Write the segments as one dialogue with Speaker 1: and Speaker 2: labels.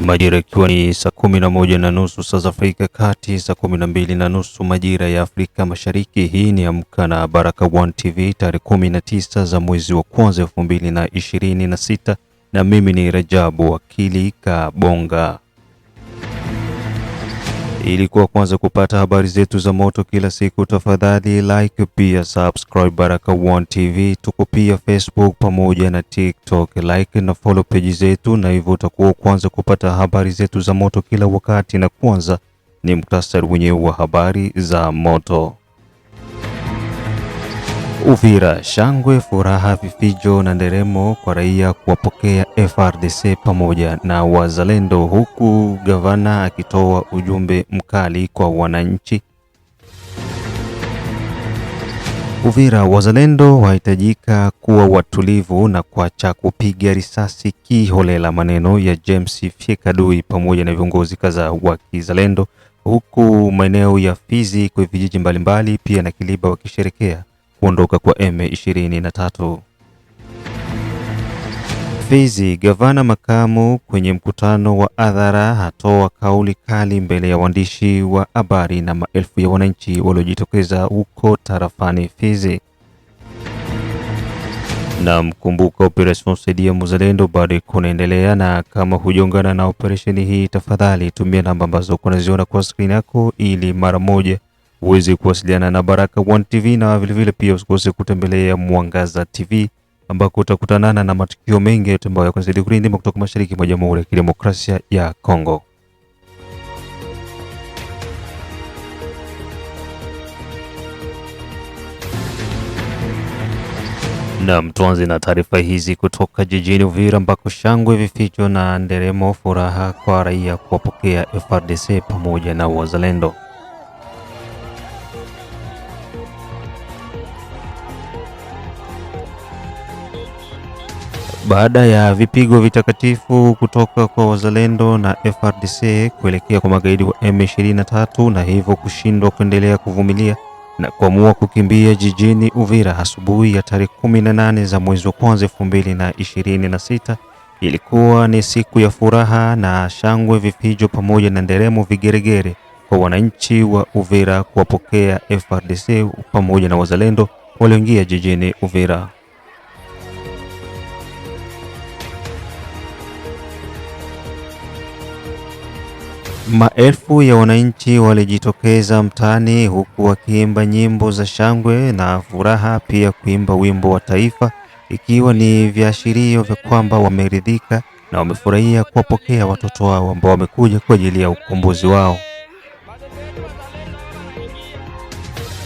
Speaker 1: Majira ikiwa ni saa 11:30 saa za Afrika Kati, saa 12:30 majira ya Afrika Mashariki. Hii ni Amka na Baraka1 TV tarehe 19 za mwezi wa kwanza 2026, na mimi ni Rajabu Wakili Kabonga. Ili kwa kwanza kupata habari zetu za moto kila siku, tafadhali like pia subscribe Baraka1 TV. Tuko pia Facebook pamoja na TikTok, like na follow page zetu, na hivyo utakuwa kwanza kupata habari zetu za moto kila wakati. Na kwanza ni muktasari wenyewe wa habari za moto. Uvira, shangwe, furaha, vifijo na nderemo kwa raia kuwapokea FARDC pamoja na wazalendo, huku gavana akitoa ujumbe mkali kwa wananchi. Uvira, wazalendo wahitajika kuwa watulivu na kuacha kupiga risasi kiholela, maneno ya James Fyekadui pamoja na viongozi kadhaa wa kizalendo, huku maeneo ya Fizi kwa vijiji mbalimbali pia na Kiliba wakisherekea kuondoka kwa M23. Fizi, gavana makamu kwenye mkutano wa hadhara hatoa kauli kali mbele ya waandishi wa habari na maelfu ya wananchi waliojitokeza huko tarafani Fizi. Na mkumbuka operation Saidia Mzalendo bado kunaendelea, na kama hujiungana na operesheni hii, tafadhali tumia namba ambazo kunaziona kwa screen yako ili mara moja uweze kuwasiliana na Baraka1 TV, na vile pia usikose kutembelea Mwangaza TV ambako utakutana na matukio mengi ambayo yakunazidi kurindima kutoka mashariki mwa Jamhuri ya Kidemokrasia ya Kongo. Na tuanze na taarifa hizi kutoka jijini Uvira ambako shangwe, vificho na nderemo, furaha kwa raia kuwapokea FARDC pamoja na wazalendo. Baada ya vipigo vitakatifu kutoka kwa wazalendo na FARDC kuelekea kwa magaidi wa M23 na hivyo kushindwa kuendelea kuvumilia na kuamua kukimbia jijini Uvira asubuhi ya tarehe 18 za mwezi wa kwanza 2026, ilikuwa ni siku ya furaha na shangwe, vifijo pamoja na nderemo, vigeregere kwa wananchi wa Uvira kuwapokea FARDC pamoja na wazalendo walioingia jijini Uvira. Maelfu ya wananchi walijitokeza mtaani huku wakiimba nyimbo za shangwe na furaha, pia kuimba wimbo wa taifa, ikiwa ni viashirio vya kwamba wameridhika na wamefurahia kuwapokea watoto wao ambao wamekuja kwa ajili ya ukombozi wao.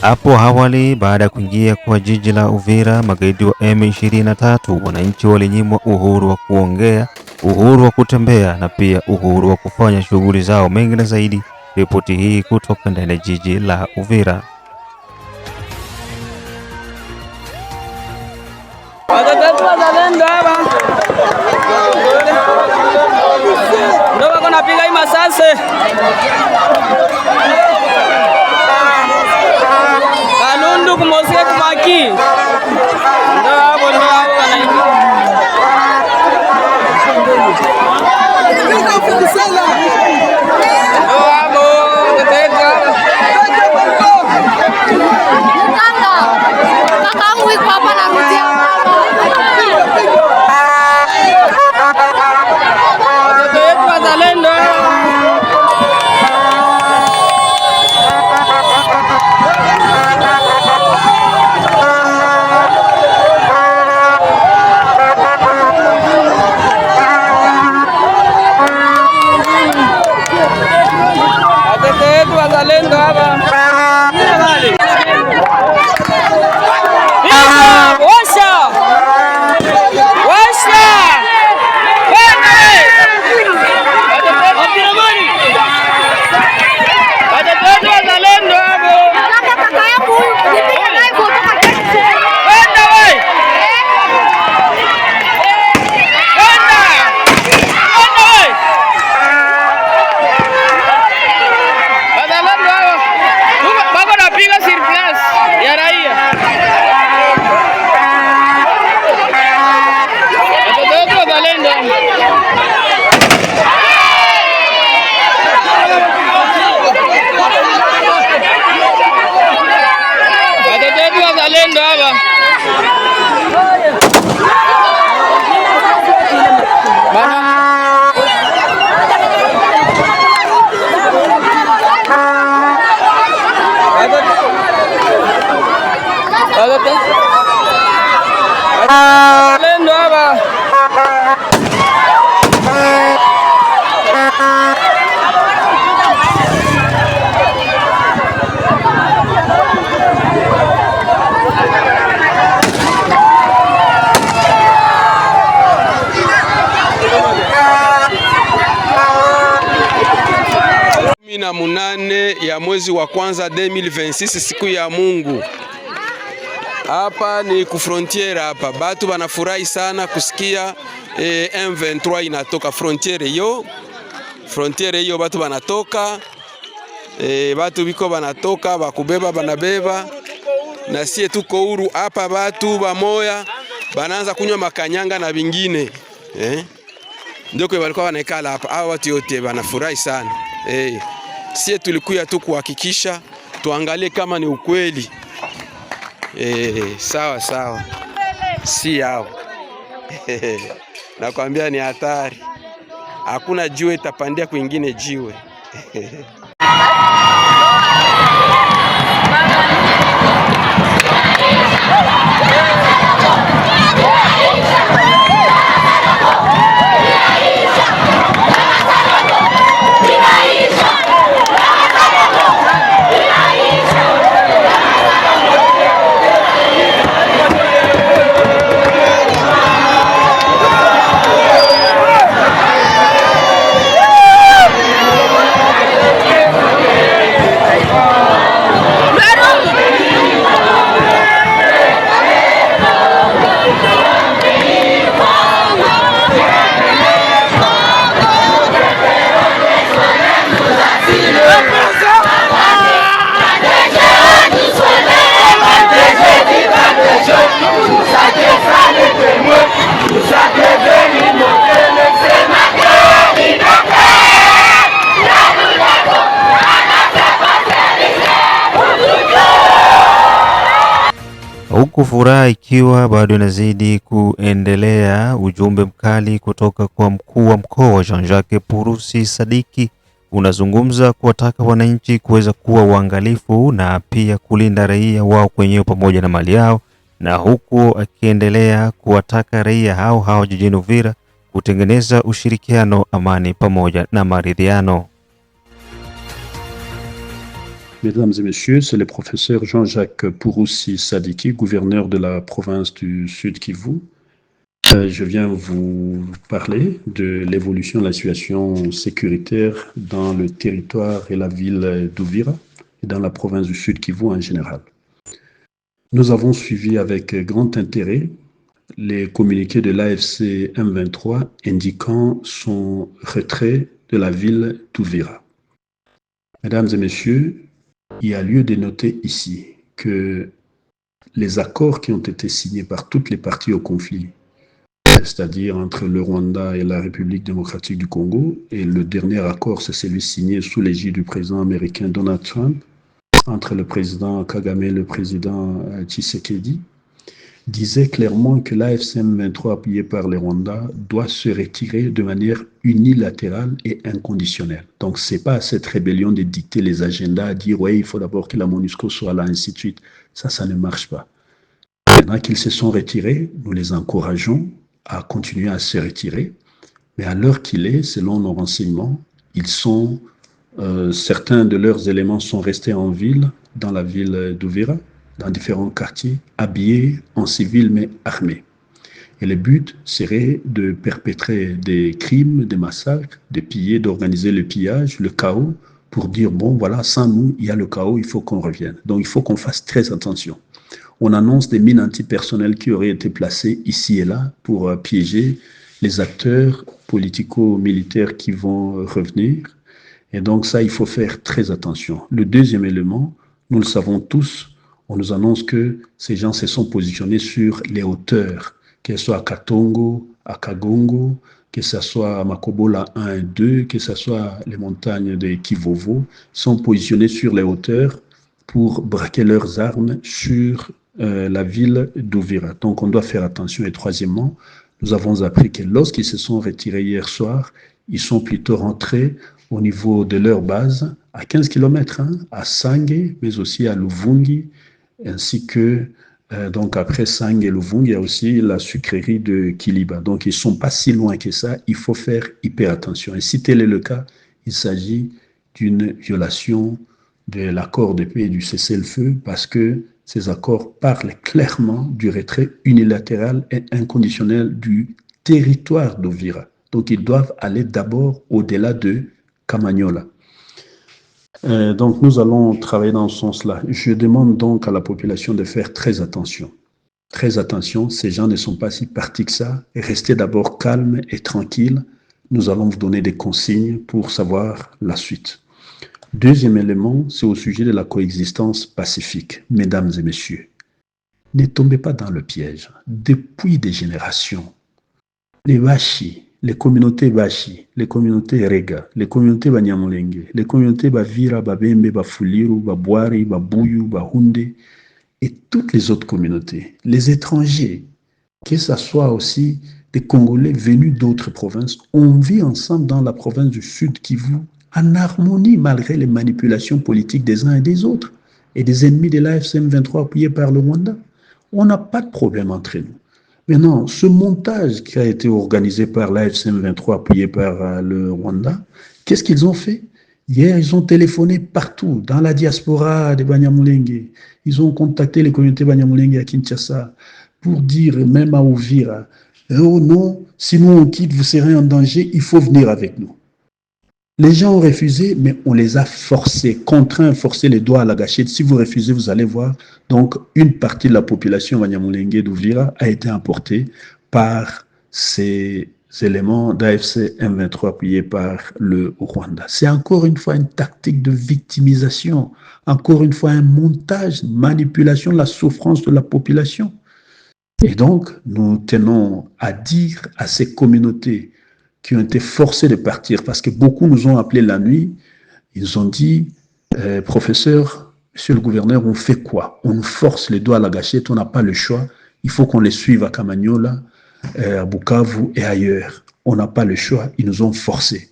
Speaker 1: Hapo awali, baada ya kuingia kwa jiji la Uvira magaidi wa M23, wananchi walinyimwa uhuru wa kuongea, uhuru wa kutembea na pia uhuru wa kufanya shughuli zao. Mengi na zaidi, ripoti hii kutoka ndani ya jiji la Uvira.
Speaker 2: Ndio wako napiga hii masase. Kanundu kumosia kumaki. Ndio hapo wanaingia.
Speaker 3: 18 ya mwezi wa kwanza 2026, siku ya Mungu. Hapa ni ku frontiere hapa. Batu banafurahi sana kusikia M23 inatoka frontiere hiyo batu banatoka. Batu biko banatoka bakubeba banabeba. Na sie tuko huru hapa, batu bamoya banaanza kunywa makanyanga na vingine. Ndio kwa walikuwa wanaikala hapa. Hao watu yote banafurahi sana. Sie tulikuya tu kuhakikisha tuangalie kama ni ukweli. Sawa. Si yao. Nakwambia ni hatari. Hakuna jiwe itapandia kwingine jiwe.
Speaker 1: Huku furaha ikiwa bado inazidi kuendelea, ujumbe mkali kutoka kwa mkuu wa mkoa Jean-Jacques Purusi Sadiki unazungumza kuwataka wananchi kuweza kuwa uangalifu na pia kulinda raia wao kwenyewe pamoja na mali yao, na huku akiendelea kuwataka raia hao jijini Uvira kutengeneza ushirikiano, amani pamoja na maridhiano.
Speaker 4: Mesdames et messieurs, c'est le professeur Jean-Jacques Purusi Sadiki, gouverneur de la province du Sud Kivu. Je viens vous parler de l'évolution de la situation sécuritaire dans le territoire et la ville d'Uvira et dans la province du Sud Kivu en général. Nous avons suivi avec grand intérêt les communiqués de l'AFC M23 indiquant son retrait de la ville d'Uvira. Mesdames et messieurs, il y a lieu de noter ici que les accords qui ont été signés par toutes les parties au conflit, c'est-à-dire entre le Rwanda et la République démocratique du Congo, et le dernier accord, c'est celui signé sous l'égide du président américain Donald Trump, entre le président Kagame et le président Tshisekedi, disait clairement que l'AFC M23 appuyé par le Rwanda doit se retirer de manière unilatérale et inconditionnelle. Donc ce n'est pas à cette rébellion de dicter les agendas, dire ouais, il faut d'abord que la MONUSCO soit là, ainsi de suite. Ça ne marche pas. Maintenant qu'ils se sont retirés, nous les encourageons à continuer à se retirer. Mais à l'heure qu'il est, selon nos renseignements, certains de leurs éléments sont restés en ville, dans la ville d'Uvira, dans différents quartiers, habillés en civil mais armés. Et le but serait de perpétrer des crimes, des massacres, de piller, d'organiser le pillage, le chaos, pour dire, bon voilà, sans nous, il y a le chaos, il faut qu'on revienne. Donc il faut qu'on fasse très attention. On annonce des mines antipersonnelles qui auraient été placées ici et là pour piéger les acteurs politico-militaires qui vont revenir. Et donc ça, il faut faire très attention. Le deuxième élément, nous le savons tous, on nous annonce que ces gens se sont positionnés sur les hauteurs, que ce soit à Katongo, à Kagongo, que ce soit à Makobola 1 et 2, que ce soit les montagnes de Kivovo, sont positionnés sur les hauteurs pour braquer leurs armes sur la ville d'Uvira. Donc on doit faire attention. Et troisièmement, nous avons appris que lorsqu'ils se sont retirés hier soir, ils sont plutôt rentrés au niveau de leur base, à 15 km, à Sange, mais aussi à Luvungi, ainsi que, donc après Sange et Luvungi, il y a aussi la sucrerie de Kiliba. Donc ils ne sont pas si loin que ça, il faut faire hyper attention. Et si tel est le cas, il s'agit d'une violation de l'accord de paix et du cessez-le-feu, parce que ces accords parlent clairement du retrait unilatéral et inconditionnel du territoire d'Uvira. Donc ils doivent aller d'abord au-delà de Kamanyola. Donc nous allons travailler dans ce sens-là. Je demande donc à la population de faire très attention. Très attention, ces gens ne sont pas si partis que ça. Restez d'abord calmes et tranquilles. Nous allons vous donner des consignes pour savoir la suite. Deuxième élément, c'est au sujet de la coexistence pacifique. Mesdames et messieurs, ne tombez pas dans le piège. Depuis des générations, les Washi, les communautés Washi, les communautés Rega, les communautés Banyamulenge, les communautés Bavira, Babembe, Bafuliru, Babwari, Babuyu, Bahunde, et toutes les autres communautés, les étrangers, que ce soit aussi des Congolais venus d'autres provinces, on vit ensemble dans la province du Sud Kivu, en harmonie malgré les manipulations politiques des uns et des autres, et des ennemis de l'AFC M23 appuyés par le Rwanda. On n'a pas de problème entre nous. Maintenant, ce montage qui a été organisé par l'AFC M23 appuyé par le Rwanda, qu'est-ce qu'ils ont fait? Hier, ils ont téléphoné partout, dans la diaspora des Banyamulenge. Ils ont contacté les communautés Banyamulenge à Kinshasa pour dire, même à Uvira, oh non, si nous on quitte, vous serez en danger, il faut venir avec nous. Les gens ont refusé, mais on les a forcés, contraints, forcés les doigts à la gâchette. Si vous refusez, vous allez voir. Donc, une partie de la population Banyamulenge d'Uvira a été emportée par ces éléments d'AFC M23 appuyés par le Rwanda. C'est encore une fois une tactique de victimisation, encore une fois un montage, une manipulation de la souffrance de la population. Et donc, nous tenons à dire à ces communautés qui ont été forcés de partir, parce que beaucoup nous ont appelés la nuit, ils ont dit, professeur, monsieur le gouverneur, on fait quoi? On nous force les doigts à la gâchette, on n'a pas le choix, il faut qu'on les suive à Kamanyola, à Bukavu et ailleurs. On n'a pas le choix, ils nous ont forcés.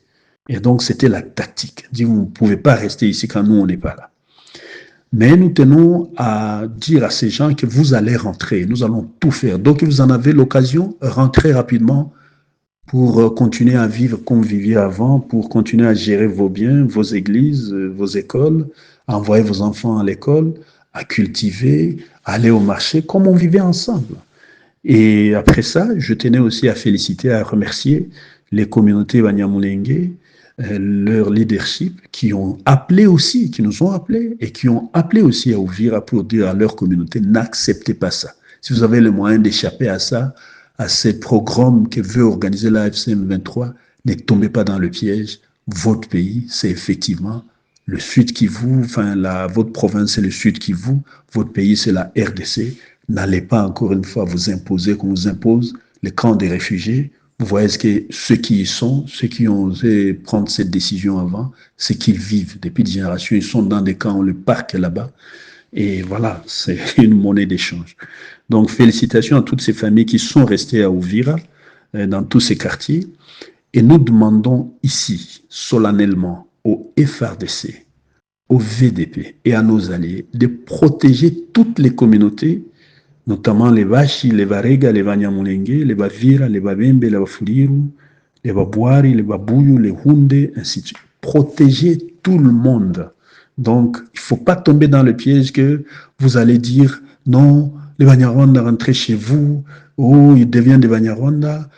Speaker 4: Et donc, c'était la tactique. Dit, vous ne pouvez pas rester ici quand nous, on n'est pas là. Mais nous tenons à dire à ces gens que vous allez rentrer, nous allons tout faire. Donc, vous en avez l'occasion, rentrez rapidement, pour continuer à vivre comme vous viviez avant, pour continuer à gérer vos biens, vos églises, vos écoles, à envoyer vos enfants à l'école, à cultiver, à aller au marché, comme on vivait ensemble. Et après ça, je tenais aussi à féliciter, à remercier les communautés Banyamulenge, leur leadership, qui ont appelé aussi, qui nous ont appelés, et qui ont appelé aussi à Uvira pour dire à leur communauté, n'acceptez pas ça. Si vous avez le moyen d'échapper à ça, à ces programmes que veut organiser l'AFC M23, ne tombez pas dans le piège. Votre pays, c'est effectivement le Sud Kivu, enfin votre province, c'est le Sud Kivu, votre pays, c'est la RDC. N'allez pas encore une fois vous imposer qu'on vous impose les camps des réfugiés. Vous voyez que ceux qui y sont, ceux qui ont osé prendre cette décision avant, c'est qu'ils vivent. Depuis des générations, ils sont dans des camps, le parc est là-bas. Et voilà, c'est une monnaie d'échange. Donc, félicitations à toutes ces familles qui sont restées à Uvira, dans tous ces quartiers. Et nous demandons ici, solennellement, au FRDC, au VDP et à nos alliés de protéger toutes les communautés, notamment les Washi, les Varega, les Banyamulenge, les Bavira, les Babembe, les Bafuliru, les Babwari, les Babuyu, les Hunde, ainsi de suite. Protéger tout le monde. Donc, il ne faut pas tomber dans le piège que vous allez dire non, les Banyarwanda rentrez chez vous, ou ils deviennent des Banyarwanda,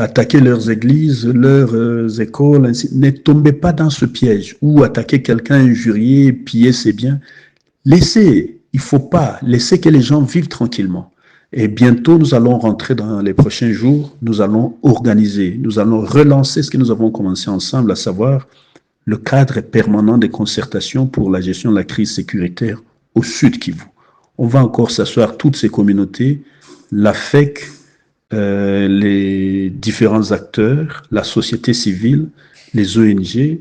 Speaker 4: attaquer leurs églises, leurs écoles, ainsi. Ne tombez pas dans ce piège ou attaquer quelqu'un, injurier, piller ses biens. Laissez, il ne faut pas, laissez que les gens vivent tranquillement. Et bientôt, nous allons rentrer dans les prochains jours, nous allons organiser, nous allons relancer ce que nous avons commencé ensemble, à savoir le cadre permanent de concertation pour la gestion de la crise sécuritaire au Sud Kivu. On va encore s'asseoir, toutes ces communautés, la FEC, les différents acteurs, la société civile, les ONG,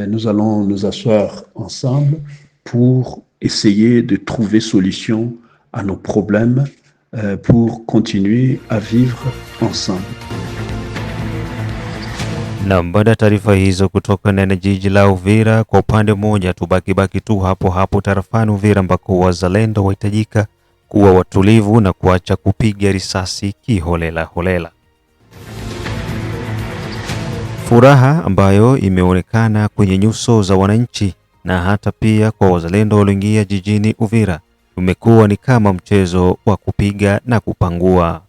Speaker 4: nous allons nous asseoir ensemble pour essayer de trouver solution à nos problèmes, pour continuer à vivre ensemble.
Speaker 1: Na baada ya taarifa hizo kutoka ndani ya jiji la Uvira, kwa upande mmoja tubaki tu hapo tarafani Uvira, ambako wazalendo wahitajika kuwa watulivu na kuacha kupiga risasi kiholela. Furaha ambayo imeonekana kwenye nyuso za wananchi na hata pia kwa wazalendo walioingia jijini Uvira umekuwa ni kama mchezo wa kupiga na kupangua.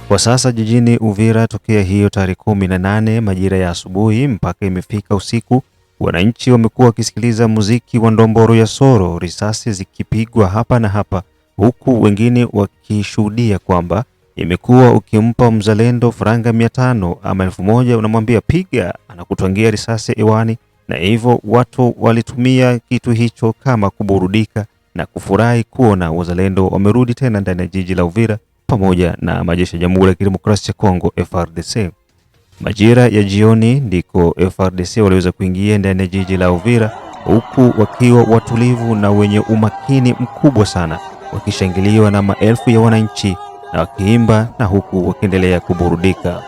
Speaker 1: Kwa sasa jijini Uvira, tokea hiyo tarehe 18 majira ya asubuhi mpaka imefika usiku, wananchi wamekuwa wakisikiliza muziki wa ndomboro ya soro, risasi zikipigwa hapa na hapa, huku wengine wakishuhudia kwamba imekuwa ukimpa mzalendo faranga 500 ama 1000 unamwambia piga, anakutwangia risasi hewani, na hivyo watu walitumia kitu hicho kama kuburudika na kufurahi kuona wazalendo wamerudi tena ndani ya jiji la Uvira pamoja na majeshi ya Jamhuri ya Kidemokrasia ya Kongo FARDC. Majira ya jioni ndiko FARDC waliweza kuingia ndani ya jiji la Uvira, huku wakiwa watulivu na wenye umakini mkubwa sana, wakishangiliwa na maelfu ya wananchi na wakiimba na huku wakiendelea kuburudika.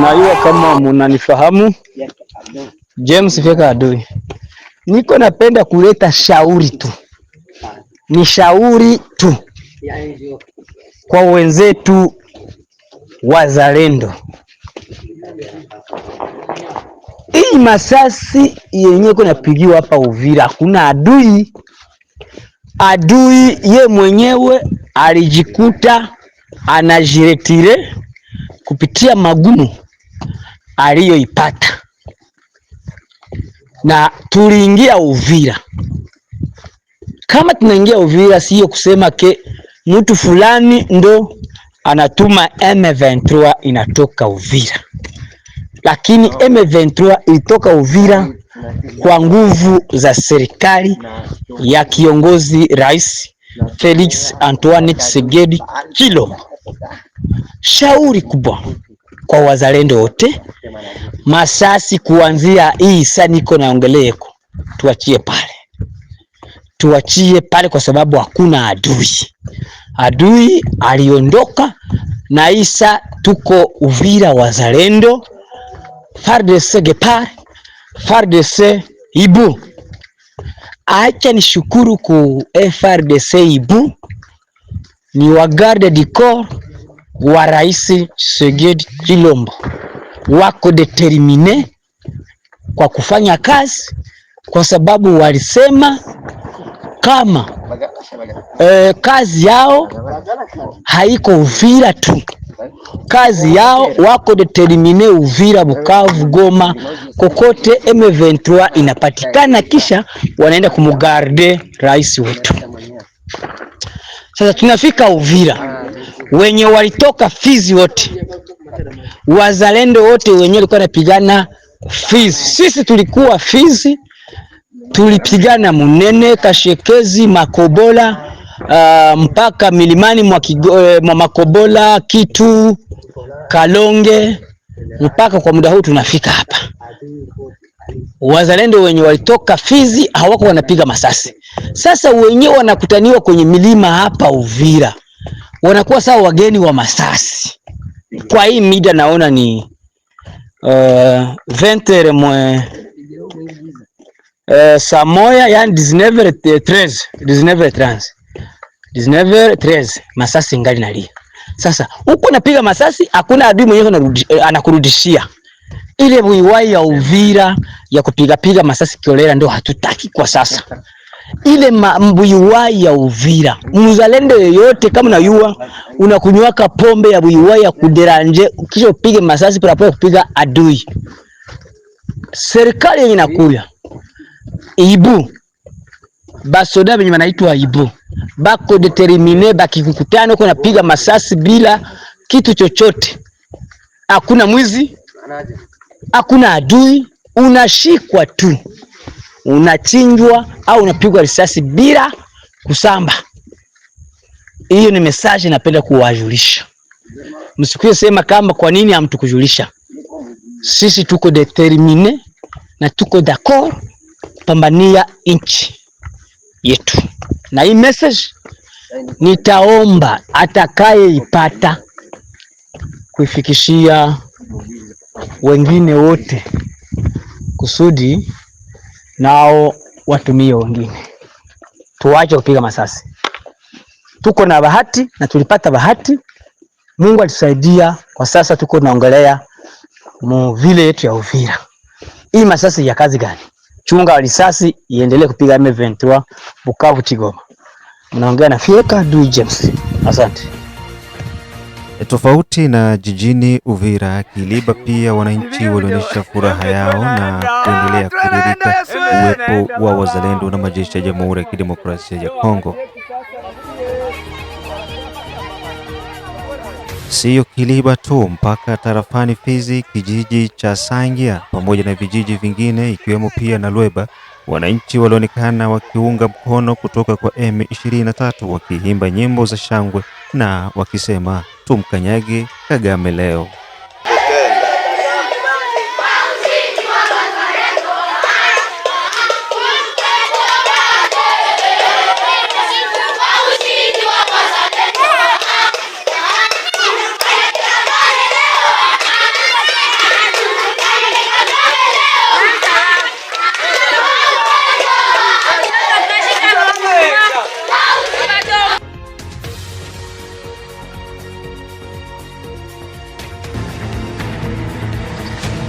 Speaker 5: Naiwa kama munanifahamu, James Feka Adui. Niko napenda kuleta shauri tu. Ni shauri tu kwa wenzetu wazalendo. Hii masasi yenyewe kuna pigiwa hapa Uvira, hakuna adui. Adui ye mwenyewe alijikuta anajiretire kupitia magumu aliyoipata, na tuliingia Uvira. Kama tunaingia Uvira, sio kusema ke mtu fulani ndo anatuma M23 inatoka Uvira, lakini M23 ilitoka Uvira kwa nguvu za serikali ya kiongozi Rais Felix Antoine Tshisekedi Tshilombo. Shauri kubwa kwa wazalendo wote, masasi kuanzia hii saa niko naongeleko, tuachie pale kwa sababu hakuna adui. Adui aliondoka na isa tuko Uvira wazalendo, FARDC Gepar, FARDC Ibu. Acha ni shukuru ku FARDC Ibu, ni wa garde du corps wa Rais Tshisekedi Tshilombo, wako determine kwa kufanya kazi, kwa sababu walisema kama kazi yao haiko Uvira tu, kazi yao wako determine Uvira, Bukavu, Goma, kokote M23 inapatikana, kisha wanaenda kumugarde rais wetu. Sasa tunafika Uvira, wenye walitoka Fizi wote, wazalendo wote wenye walikuwa napigana Fizi. Sisi tulikuwa Fizi, tulipigana Munene, Kashekezi, Makobola, mpaka milimani mwa Makobola, Kitu, Kalonge, mpaka kwa muda huu tunafika hapa. Wazalendo wenye walitoka Fizi hawako wanapiga masasi. Sasa wenyewe wanakutaniwa kwenye milima hapa Uvira, wanakuwa sawa wageni wa masasi. Kwa hii mida naona ni 20h saa moja, yani 19h13 masasi ngali nalia. Sasa huko napiga masasi, hakuna adui mwenyewe anakurudishia. Ile buiwai ya Uvira ya kupiga masasi kiolela ndio hatutaki kwa sasa. Ile buiwai ya Uvira, mzalendo yoyote kama unayua unakunywaka pombe ya buiwai ya kuderanje, kisha upige masasi para kupiga adui. Serikali yenye inakuya Ibu, basoda benye wanaitwa Ibu, bako determine, bakikukutana uko napiga masasi bila kitu chochote. Hakuna mwizi, hakuna adui, unashikwa tu, unachinjwa au unapigwa risasi bila kusamba. Hiyo ni message napenda kuwajulisha. Msikuye sema kama kwa nini hamtukujulisha. Sisi tuko determine na tuko d'accord kupambania nchi yetu. Na hii message nitaomba atakayeipata kuifikishia wengine wote, kusudi nao watumie wengine. Tuache kupiga masasi. Tuko na bahati na tulipata bahati. Mungu alitusaidia, kwa sasa tuko naongelea vile yetu ya Uvira. Hii masasi ya kazi gani? Chunga risasi iendelee kupiga M23 Bukavu Kigoma. Mnaongea na Fieka Du James. Asante.
Speaker 1: Tofauti na jijini Uvira, Kiliba pia wananchi walionyesha furaha yao na kuendelea kuridhika uwepo wa wazalendo na majeshi ya Jamhuri ya Kidemokrasia ya Kongo. Sio Kiliba tu, mpaka tarafani Fizi, kijiji cha Sangia pamoja na vijiji vingine ikiwemo pia na Lweba, wananchi walionekana wakiunga mkono kutoka kwa M23 wakiimba nyimbo za shangwe na wakisema tumkanyage Kagame leo.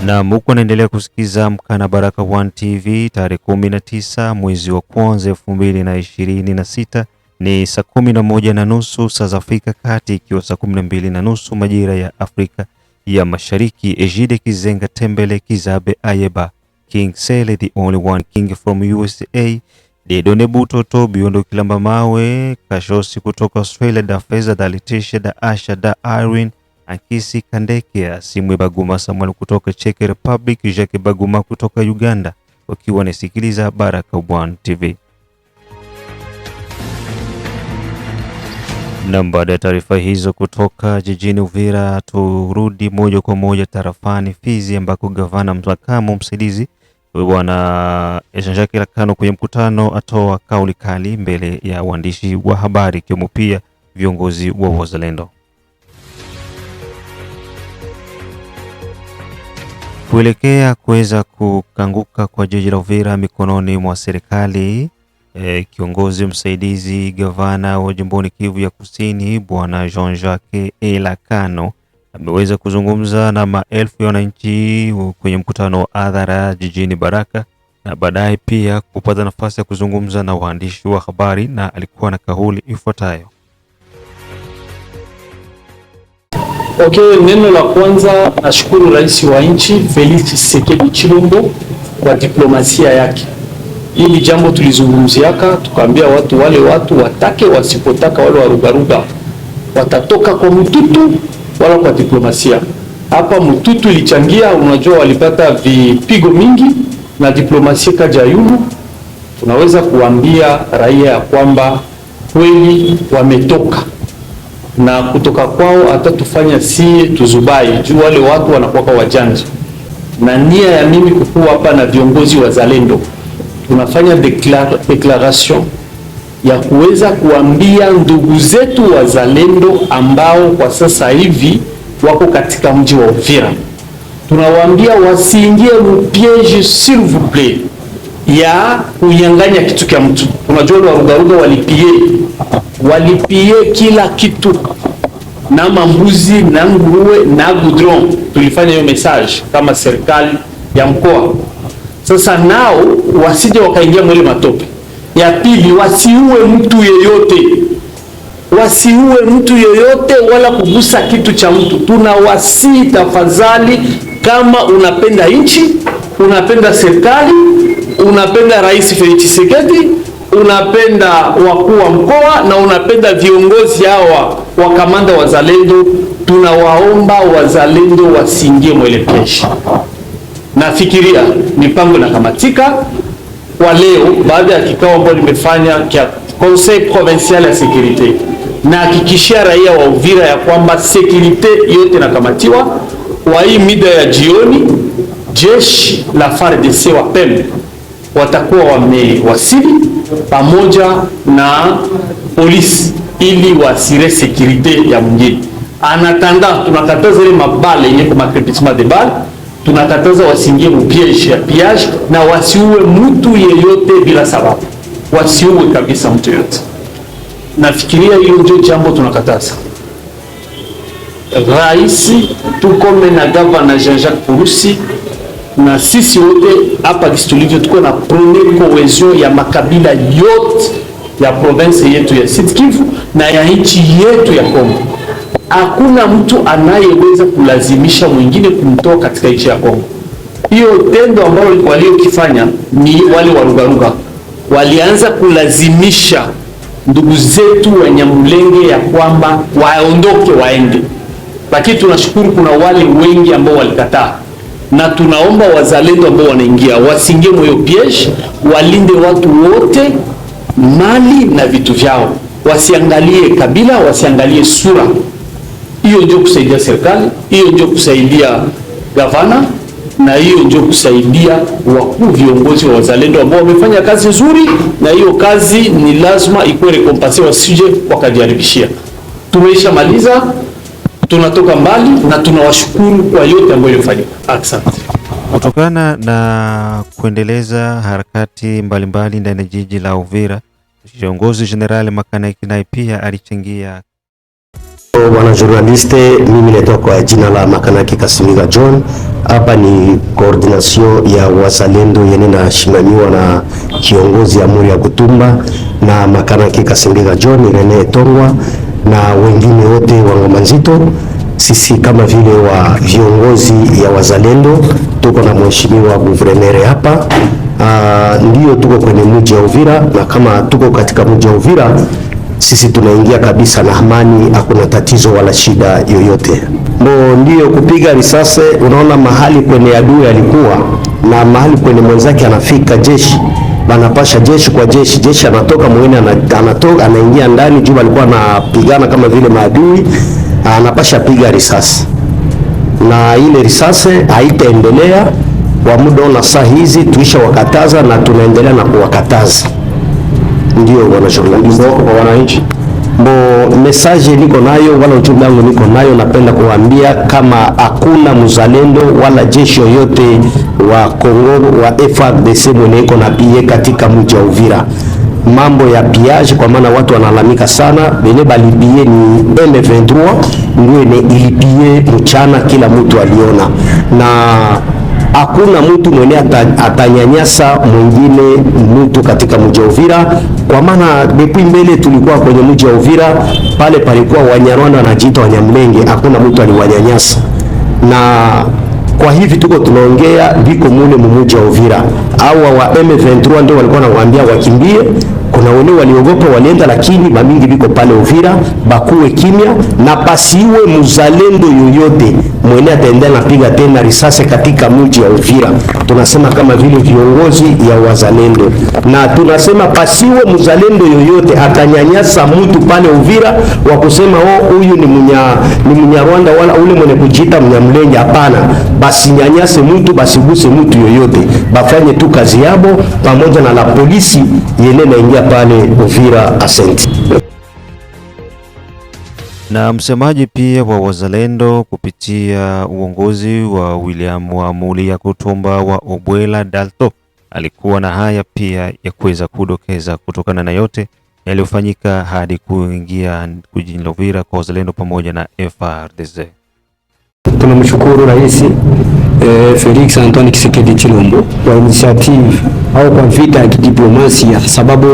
Speaker 1: Na muko naendelea kusikiza Mkana Baraka One TV. Tarehe 19 mwezi wa kwanza 2026 ni saa 11:30 saa za Afrika Kati, ikiwa saa 12:30 majira ya Afrika ya Mashariki. Ejide Kizenga Tembele Kizabe Ayeba King Sele the only one king from USA Dedone Butoto Biondo Kilamba Mawe Kashosi kutoka Australia da Feza da Letitia da Asha da Irene Akisi Kandekea Simwe Baguma Samuel kutoka Czech Republic, Jacques Baguma kutoka Uganda, wakiwa nasikiliza Baraka One TV. Na baada ya taarifa hizo kutoka jijini Uvira, turudi moja kwa moja tarafani Fizi ambako gavana makamu msaidizi Bwana Jean-Jacques Elakano kwenye mkutano atoa kauli kali mbele ya waandishi wa habari kiwemo pia viongozi wa wazalendo. Kuelekea kuweza kukanguka kwa jiji la Uvira mikononi mwa serikali, kiongozi msaidizi gavana wa jimboni Kivu ya Kusini Bwana Jean-Jacques Elakano ameweza kuzungumza na maelfu ya wananchi kwenye mkutano wa hadhara jijini Baraka, na baadaye pia kupata nafasi ya kuzungumza na waandishi wa habari, na alikuwa na kauli ifuatayo.
Speaker 6: Okay, neno la kwanza nashukuru rais wa nchi Felix Tshisekedi Tshilombo kwa diplomasia yake. Hili jambo tulizungumziaka, tukaambia watu wale watu watake wasipotaka wale warugaruga watatoka kwa mtutu wala kwa diplomasia. Hapa mtutu ilichangia, unajua walipata vipigo mingi na diplomasia kaja yulu. Tunaweza kuambia raia ya kwamba kweli wametoka, na kutoka kwao hata tufanya si tuzubai juu wale watu wanakuwa kwa wajanja. Na nia ya mimi kukua hapa na viongozi wa Zalendo tunafanya declaration ya kuweza kuambia ndugu zetu wa Zalendo ambao kwa sasa hivi wako katika mji wa Uvira, tunawaambia wasiingie mpiège s'il vous plaît ya kunyang'anya kitu kia mtu. Unajua warugaruga walipie kila kitu, na mambuzi na nguruwe na goudron. Tulifanya hiyo message kama serikali ya mkoa. Sasa nao wasije wakaingia mwele matope. Ya pili, wasiue mtu yeyote wala kugusa kitu cha mtu. Tunawasi tafadhali, kama unapenda nchi, unapenda serikali, unapenda Rais Felix Tshisekedi, unapenda wakuu wa mkoa na unapenda viongozi hawa wa kamanda wa Zalendo, tunawaomba wazalendo wasiingie mwele pesha. Nafikiria mipango na kamatika kwa leo baada ya kikao ambacho nimefanya kia Conseil Provincial ya Sécurité, na hakikishia raia wa Uvira ya kwamba sécurité yote nakamatiwa. Kwa hii mida ya jioni jeshi la FARDC wa PEM watakuwa wamewasili pamoja na polisi ili wasire sécurité ya mjini. Anatanda tunakataza ile mabale yenye kwa makrepissement de balle tunakataza wasiingie piage na wasiue mtu yeyote bila sababu, wasiue kabisa mtu yeyote. Nafikiria hiyo ndio jambo tunakataza. Rais tukome na gavana Jean-Jacques Purusi na sisi wote hapa Kistulivyo tuko na prone cohesion ya makabila yote ya province yetu ya Sud Kivu na ya nchi yetu ya Kongo. Hakuna mtu anayeweza kulazimisha mwingine kumtoa katika nchi ya Kongo. Hiyo tendo ambalo waliokifanya ni wale warugaruga walianza kulazimisha ndugu zetu wa Nyamulenge ya kwamba waondoke waende, lakini tunashukuru kuna wale wengi ambao walikataa, na tunaomba wazalendo ambao wanaingia wasiingie moyo piège, walinde watu wote, mali na vitu vyao, wasiangalie kabila, wasiangalie sura. Hiyo ndio kusaidia serikali, hiyo ndio kusaidia gavana, na hiyo ndio kusaidia wakuu viongozi wa wazalendo ambao wamefanya kazi nzuri, na hiyo kazi ni lazima ikuwe rekompanse, wasije wakajaribishia. Tumeisha maliza, tunatoka mbali na tunawashukuru kwa yote ambayo ilifanyika. Asante.
Speaker 1: Kutokana na kuendeleza harakati mbalimbali ndani ya jiji la Uvira, kiongozi General Makanaki naye pia alichangia.
Speaker 7: Bwana journaliste, mimi natoka jina la Makanaki Kasinga John. Hapa ni coordination ya wazalendo yenye inashimamiwa na kiongozi Amuri ya Kutumba na Makanaki Kasinga John, Rene Tongwa na wengine wote wa ngoma nzito. Sisi kama vile wa viongozi ya wazalendo tuko na mheshimiwa guvernere hapa. Ndio tuko kwenye mji wa Uvira, na kama tuko katika mji wa Uvira sisi tunaingia kabisa na amani, hakuna tatizo wala shida yoyote. Ndio kupiga risasi, unaona mahali kwenye adui alikuwa na mahali kwenye mwenzake anafika, jeshi banapasha jeshi kwa jeshi, jeshi anatoka mwingine anatoka anaingia ndani, juu alikuwa anapigana kama vile maadui, anapasha piga risasi, na ile risasi haitaendelea kwa muda na saa hizi tuisha wakataza na tunaendelea na kuwakataza. Ndio bwana journalist, kwa wananchi message niko nayo wala ujumbe wangu niko nayo, napenda kuambia kama hakuna mzalendo wala jeshi yoyote wa Kongo wa FARDC mwenye iko na bie katika mji wa Uvira. Mambo ya piage, kwa maana watu wanalalamika sana, bene balibie ni M23 ndio ilipie mchana, kila mtu aliona, na hakuna mtu mwenye atanyanyasa mwingine mtu katika mji wa Uvira, kwa maana depuis mbele tulikuwa kwenye mji wa Uvira pale palikuwa Wanyarwanda wanajiita Wanyamulenge, hakuna mtu aliwanyanyasa. Na kwa hivi tuko tunaongea biko mule mji wa Uvira, au wa M23 ndio walikuwa wanawaambia wakimbie. Kuna wale waliogopa walienda, lakini mamingi biko pale Uvira, bakuwe kimya na pasiwe mzalendo yoyote mwenye ataendelea napiga tena risasi katika mji wa Uvira. Tunasema kama vile viongozi ya wazalendo, na tunasema pasiwe mzalendo yoyote atanyanyasa mtu pale Uvira wa kusema huyu ni Mnyarwanda wala ule mwenye kujiita Mnyamulenge. Hapana, basi nyanyase mtu, basiguse mtu yoyote, bafanye tu kazi yabo pamoja na la polisi yenye naingia pale Uvira. Asante.
Speaker 1: Na msemaji pia wa wazalendo kupitia uongozi wa William wa Amuri ya Kutumba wa Obwela Dalto alikuwa na haya pia ya kuweza kudokeza kutokana na yote yaliyofanyika hadi kuingia kujini Uvira kwa wazalendo pamoja na FARDC.
Speaker 8: Tunamshukuru Rais Felix Antoine Tshisekedi Tshilombo kwa initiative au kwa vita ya diplomasia, sababu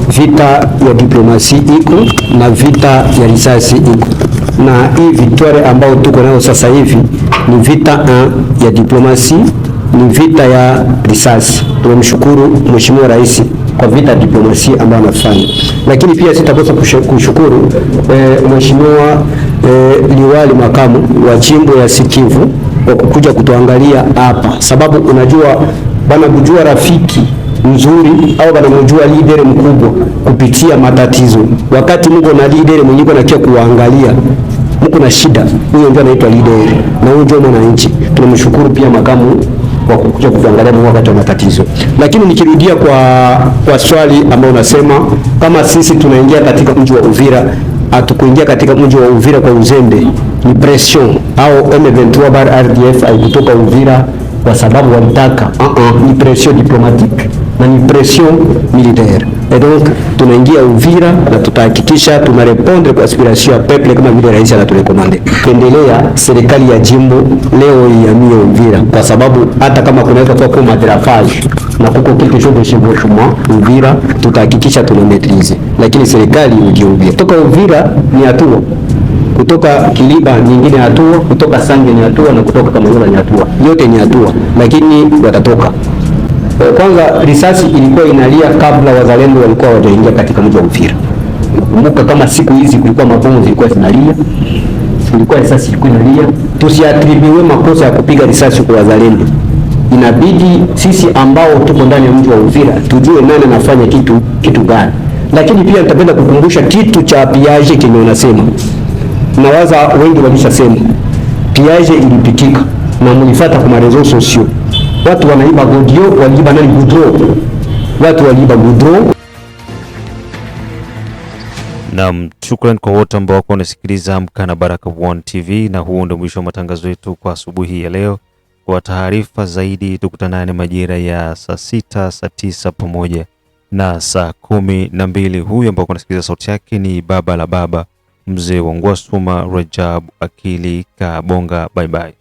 Speaker 8: vita ya diplomasia iko na vita ya risasi iko, na hii victoire ambao tuko nayo sasa hivi ni vita ya diplomasia, ni vita ya risasi. Tunamshukuru Mheshimiwa Rais kwa vita ya diplomasia ambayo anafanya, lakini pia sitakosa kushukuru Mheshimiwa liwali makamu wa jimbo ya Sikivu kwa kukuja kutuangalia hapa, sababu unajua bana kujua rafiki mzuri au bana kujua leader mkubwa kupitia matatizo. Wakati mko na leader mwenye kwa nakia kuangalia mko na shida, huyo ndio anaitwa leader na huyo ndio mwananchi. Tunamshukuru pia makamu kwa kukuja kuangalia wakati wa matatizo. Lakini nikirudia kwa swali ambao unasema kama sisi tunaingia katika mji wa Uvira, hatukuingia katika mji wa Uvira kwa uzembe. ni pression au M23 bar RDF haikutoka Uvira kwa sababu walitaka, ni pression diplomatique na ni pression militaire. Et donc tunaingia Uvira na tutahakikisha tunarepondre kwa aspiration ya peuple kama vile rais anaturekomande. Pendelea serikali ya jimbo leo ihamie Uvira kwa sababu hata kama kunaweza kuwa kwa madrafage na kuko quelque chose de chevauchement Uvira, tutahakikisha tunamaîtriser, lakini serikali ingie Uvira. Kutoka Uvira ni hatua, kutoka Kiliba nyingine hatua, kutoka Sange ni hatua, na kutoka Kamanyola ni hatua, yote ni hatua, lakini watatoka. Kwanza risasi ilikuwa inalia kabla wazalendo walikuwa hawajaingia katika mji wa Uvira. Kumbuka kama siku hizi kulikuwa mabomu zilikuwa zinalia, kulikuwa risasi ilikuwa inalia. Tusiatribiwe makosa ya kupiga risasi kwa wazalendo. Inabidi sisi ambao tuko ndani ya mji wa Uvira tujue nani anafanya kitu gani. Lakini pia nitapenda kukumbusha kitu cha piage kenye unasema. Nawaza wengi walishasema piage ilipitika na mlifuata kwa marezo sosio. Watu wanaiba godio, waliiba nani gudro. Watu waliiba gudro.
Speaker 1: Naam, shukrani kwa wote ambao wako wanasikiliza Amka na Baraka1 TV, na huo ndio mwisho wa matangazo yetu kwa asubuhi ya leo. Kwa taarifa zaidi tukutanane majira ya saa 6, saa 9 pamoja na saa 12. Huyu ambao unasikiliza sauti yake ni baba la baba, mzee wa Ngwasuma, Rajab Akili Kabonga. Bye bye.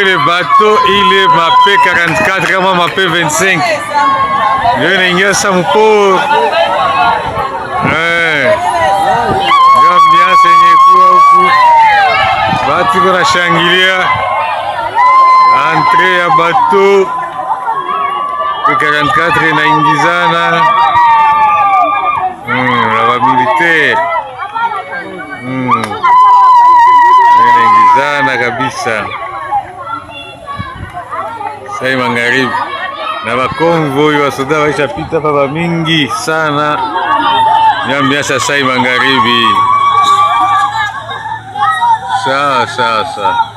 Speaker 9: Ile bateau ile mape 44 kama mape 25 ndio inaingia sampo ambiance yenye kuwa huku, batu wanashangilia entre ya bateau 44 inaingizana na wamilitaire inaingizana kabisa. Sai magharibi na bakonvoi wa soda waishapita hapa mingi sana. Niambia sai magharibi. Sawa.